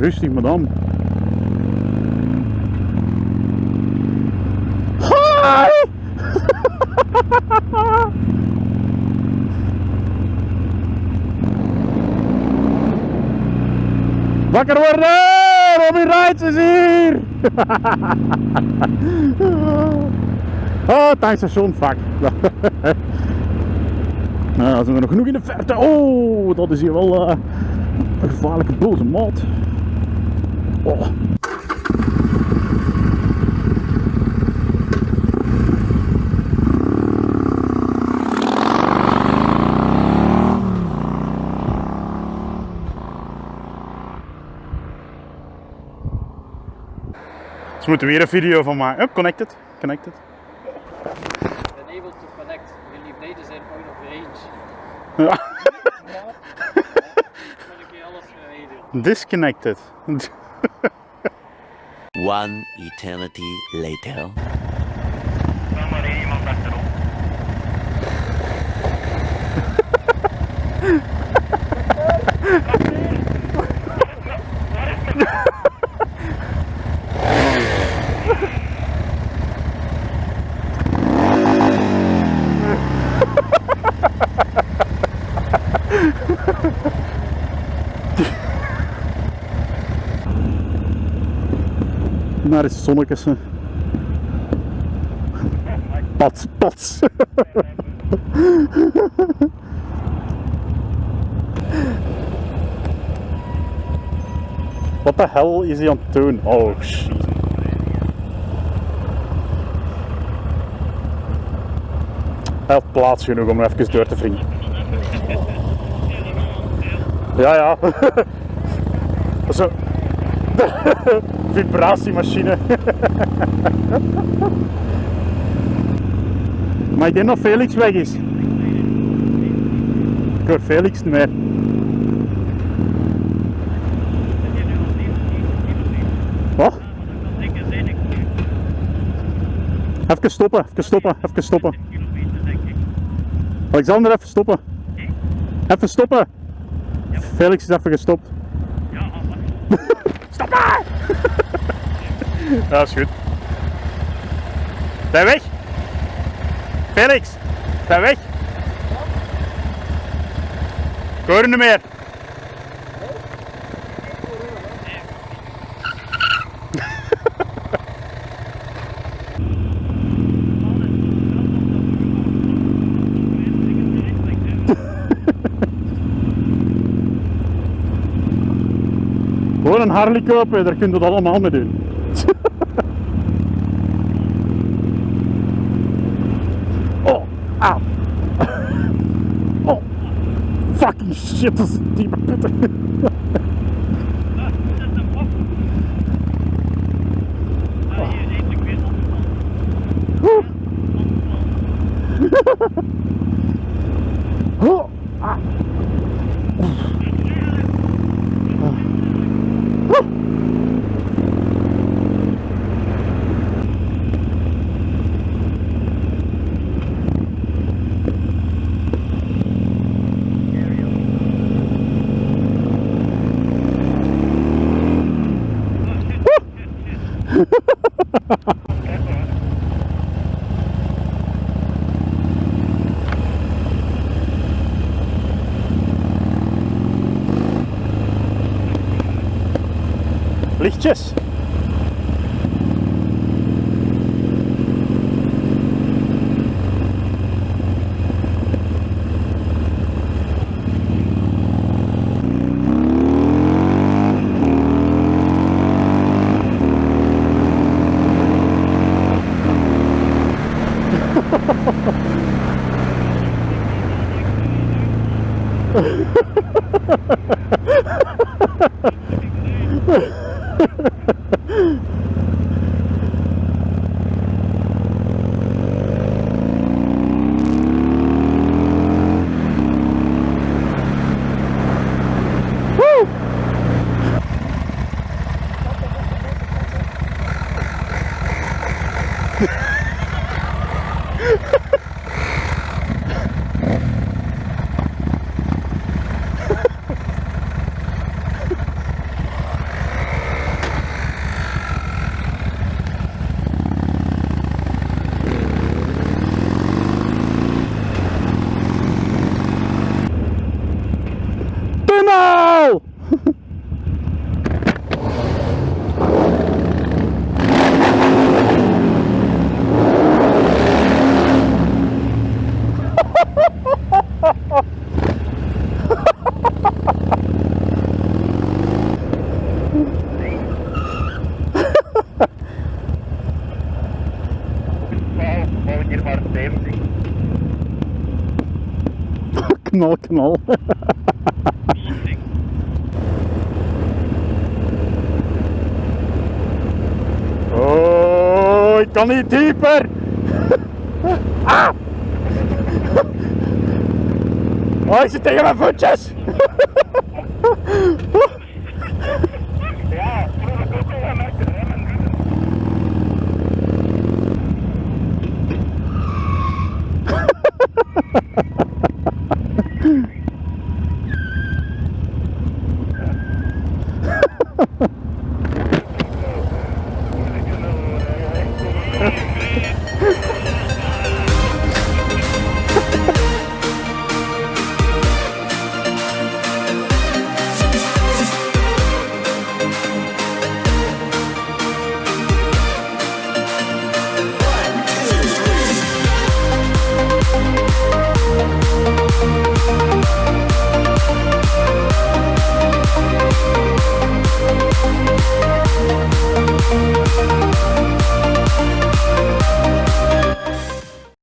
rustig, madame. Hi! Wakker worden! Robbie Rides is hier! Oh, tankstation, fuck. Nou, zijn er nog genoeg in de verte. Oh, dat is hier wel een gevaarlijke boze maat. Oh. Ze moeten weer een video van maken. Up, connected. Connected. Unable to connect. Jullie bleden zijn out of range. Ja. Kan ik je alles verwijderen? Disconnected. One eternity later. Dan maar één iemand achterop. Naar is zonnekes. Pats, pats. Wat de hel is hij aan het doen? Oh shit. Hij had plaats genoeg om even door te wringen. Ja, ja. Dat is zo. Vibratiemachine. Maar ik denk dat Felix weg is. Ik hoor Felix niet meer. Wat? Even stoppen, even stoppen, even stoppen. Alexander, even stoppen. Even stoppen. Felix is even gestopt. Stop maar! Ja, dat is goed. Zijn weg? Felix, zijn weg? Ik hoor je niet meer. Gewoon een Harley kopen, daar kun je het allemaal mee doen. Oh, auw. Oh, fucking shit, dat is een diepe putten. Oh, ah. Lichtjes. knal. Oh, ik kan niet dieper. Ah! Oh, ik zit tegen mijn voetjes.